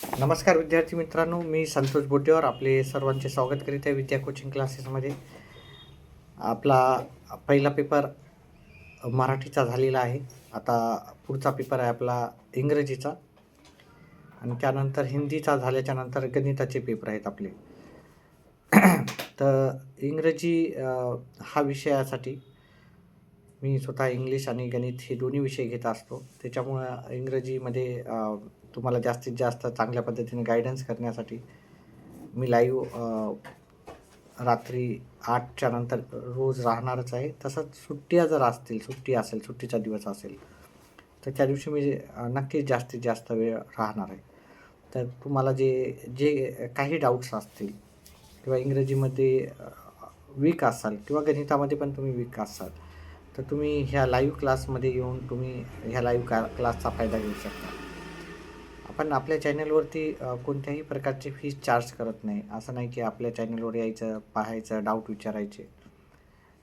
नमस्कार विद्यार्थी मित्रांनो, मी संतोष बोटेवर आपले सर्वांचे स्वागत करीत आहे विद्या कोचिंग क्लासेसमध्ये. आपला पहिला पेपर मराठीचा झालेला आहे. आता पुढचा पेपर आहे आपला इंग्रजीचा आणि त्यानंतर हिंदीचा झाल्याच्या नंतर गणिताचे पेपर आहेत आपले. तर इंग्रजी हा विषयासाठी मी स्वतः इंग्लिश आणि गणित हे दोन्ही विषय घेत असतो. त्याच्यामुळं इंग्रजीमध्ये तुम्हाला जास्तीत जास्त चांगल्या पद्धतीने गाईडन्स करण्यासाठी मी लाईव्ह रात्री 8च्या नंतर रोज राहणारच आहे. तसंच सुट्ट्या जर असतील, सुट्टी असेल, सुट्टीचा दिवस असेल, तर त्या दिवशी मी नक्कीच जास्तीत जास्त वेळ राहणार आहे. तर तुम्हाला जे जे काही डाऊट्स असतील किंवा इंग्रजीमध्ये वीक असाल किंवा गणितामध्ये पण तुम्ही वीक असाल, तर तुम्ही ह्या लाईव्ह क्लासमध्ये येऊन तुम्ही ह्या लाईव्ह क्लासचा फायदा घेऊ शकता. आपण आपल्या चॅनलवरती कोणत्याही प्रकारची फीस चार्ज करत नाही. असं नाही की आपल्या चॅनलवर यायचं, पाहायचं, डाऊट विचारायचे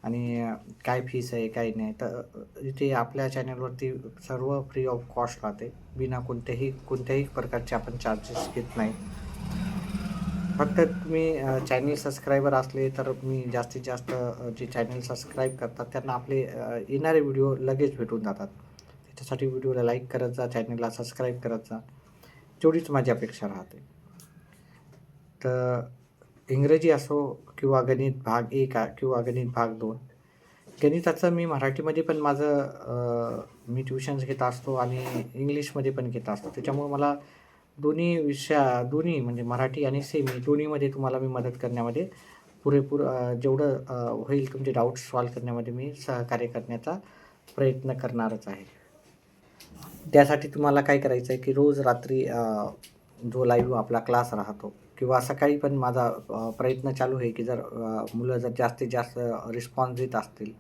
आणि काय फीस आहे, काय नाही. तर इथे आपल्या चॅनलवरती सर्व फ्री ऑफ कॉस्ट राहते. बिना कोणत्याही प्रकारचे आपण चार्जेस घेत नाही. फक्त तुम्ही चॅनल सबस्क्रायबर असले तर मी जास्तीत जास्त जे चॅनल सबस्क्राईब करतात त्यांना आपले येणारे व्हिडिओ लगेच भेटून जातात. त्याच्यासाठी व्हिडिओला लाईक करत जा, चॅनलला सबस्क्राईब करत जा. तेवढीच माझी अपेक्षा राहते. तर इंग्रजी असो किंवा गणित भाग 1 किंवा गणित भाग 2. गणिताचं मी मराठीमध्ये पण मी ट्युशन्स घेत असतो आणि इंग्लिशमध्ये पण घेत असतो. त्याच्यामुळे मला दोन्ही म्हणजे मराठी आणि सेमी दोन्हीमध्ये तुम्हाला मी मदत करण्यामध्ये पुरेपूर जेवढं होईल तुमचे डाऊट्स सॉल्व्ह करण्यामध्ये मी सहकार्य करण्याचा प्रयत्न करणारच आहे. त्यासाठी तुम्हाला काय करायचं आहे की रोज रात्री जो लाईव्ह आपला क्लास राहतो किंवा सकाळी पण माझा प्रयत्न चालू आहे की जर मुलं जर जास्तीत जास्त रिस्पॉन्स देत असतील,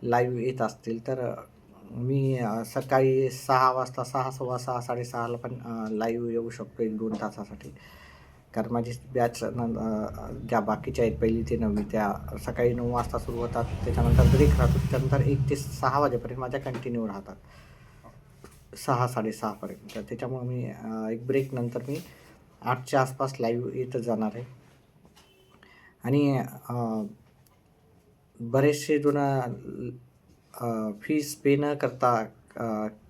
लाईव्ह येत असतील, तर मी सकाळी 6 वाजता 6, सव्वा 6, 6:30ला पण लाईव्ह येऊ शकतो 1-2 तासासाठी. कारण माझी बॅच ज्या बाकीच्या आहेत 1ली ते 9वी त्या सकाळी 9 वाजता सुरू होतात. त्याच्यानंतर ब्रेक राहतो. त्यानंतर 1 ते 6 वाजेपर्यंत माझ्या कंटिन्यू राहतात. 6, 6:30 पर्यंत. तर त्याच्यामुळे मी एक ब्रेक नंतर मी 8च्या आसपास लाईव्ह येतच जाणार आहे. आणि बरेचसे फीस पे न करता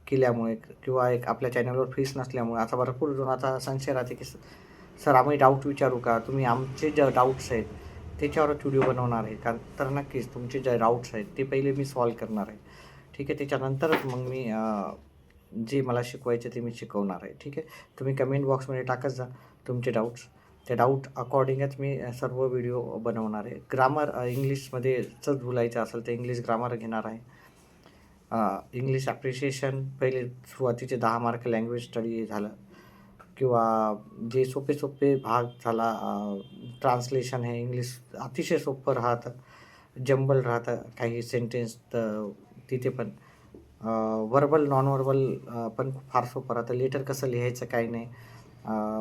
केल्यामुळे किंवा एक आपल्या चॅनलवर फीस नसल्यामुळे असा भरपूर जणांचा संशय राहते की सर आम्ही डाऊट विचारू का? तुम्ही आमचे जे डाऊट्स आहेत त्याच्यावरच व्हिडिओ बनवणार आहे का? तर नक्कीच तुमचे जे डाऊट्स आहेत ते पहिले मी सॉल्व्ह करणार आहे. ठीक आहे. त्याच्यानंतरच मग मी जे मला शिकवायचे ते मी शिकवणार आहे. ठीक आहे. तुम्ही कमेंट बॉक्समध्ये टाकत जा तुमचे डाऊट्स. त्या डाऊट अकॉर्डिंगच मी सर्व व्हिडिओ बनवणार आहे. ग्रामर इंग्लिशमध्येच बोलायचं असेल तर इंग्लिश ग्रामर घेणार आहे. इंग्लिश ॲप्रिशिएशन पहिले सुरुवातीचे 10 मार्क लँग्वेज स्टडी झालं किंवा जे सोपे भाग झाला, ट्रान्सलेशन हे इंग्लिश अतिशय सोपं राहतं, जंबल राहतं काही सेंटेन्स. तर तिथे पण व्हर्बल, नॉन व्हर्बल पण फार सोपं राहतं. लेटर कसं लिहायचं काही नाही.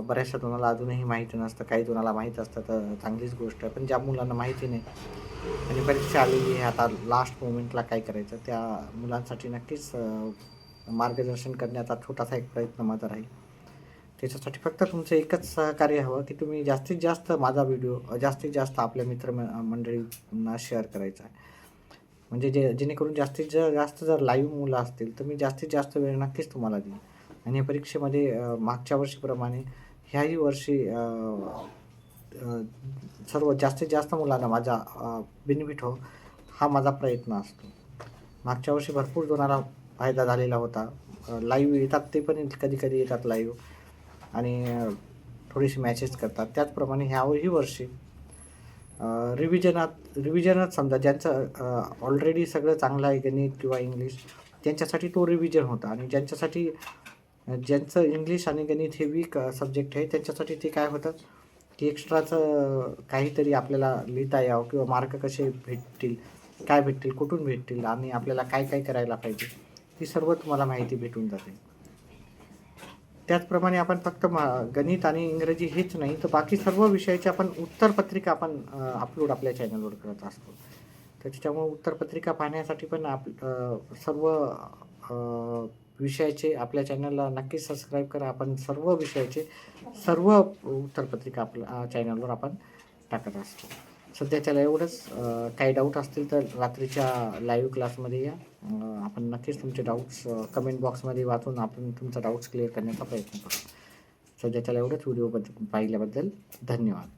बऱ्याचशा जणाला अजूनही माहिती नसतं, काही जणाला माहीत असतं तर चांगलीच गोष्ट आहे. पण ज्या मुलांना माहिती नाही आणि परीक्षा आलेली आहे आता लास्ट मोमेंटला काय करायचं, त्या मुलांसाठी नक्कीच मार्गदर्शन करण्याचा छोटासा एक प्रयत्न माझा राहील. त्याच्यासाठी फक्त तुमचं एकच सहकार्य हवं की तुम्ही जास्तीत जास्त माझा व्हिडिओ जास्तीत जास्त आपल्या मंडळींना शेअर करायचा आहे. म्हणजे जेणेकरून जास्तीत जास्त जर लाईव्ह मुलं असतील तर मी जास्तीत जास्त वेळ नक्कीच तुम्हाला देईन. आणि परीक्षेमध्ये मागच्या वर्षीप्रमाणे ह्याही वर्षी सर्व जास्तीत जास्त मुलांना माझा बेनिफिट हो हा माझा प्रयत्न असतो. मागच्या वर्षी भरपूर जणांना फायदा झालेला होता. लाईव्ह येतात ते पण कधी येतात लाईव्ह आणि थोडीशी मॅचेस करतात. त्याचप्रमाणे ह्याही वर्षी रिव्हिजनच समजा ज्यांचं ऑलरेडी सगळं चांगलं आहे गणित किंवा इंग्लिश त्यांच्यासाठी तो रिव्हिजन होता आणि ज्यांचं इंग्लिश आणि गणित हे वीक सब्जेक्ट आहे त्यांच्यासाठी ते काय होतं की एक्स्ट्राचं काहीतरी आपल्याला लिहिता यावं किंवा मार्क कसे भेटतील, काय भेटतील, कुठून भेटतील आणि आपल्याला काय करायला पाहिजे ती सर्व तुम्हाला माहिती भेटून जाते. त्याचप्रमाणे आपण फक्त गणित आणि इंग्रजी हेच नाही तर बाकी सर्व विषयाची आपण उत्तरपत्रिका आपण अपलोड आपल्या चॅनलवर करत असतो. तर त्याच्यामुळे उत्तरपत्रिका पाहण्यासाठी पण सर्व विषयाचे आपल्या चॅनलला नक्कीच सबस्क्राईब करा. आपण सर्व विषयाचे सर्व उत्तरपत्रिका आपल्या चॅनलवर आपण टाकत असतो. सध्या त्याला एवढंच. काही डाऊट असतील तर रात्रीच्या लाईव्ह क्लासमध्ये या. आपण नक्कीच तुमचे डाऊट्स कमेंट बॉक्समध्ये वाचून आपण तुमचा डाऊट्स क्लिअर करण्याचा प्रयत्न करू. सध्या त्याला एवढंच. व्हिडिओबद्दल पाहिल्याबद्दल धन्यवाद.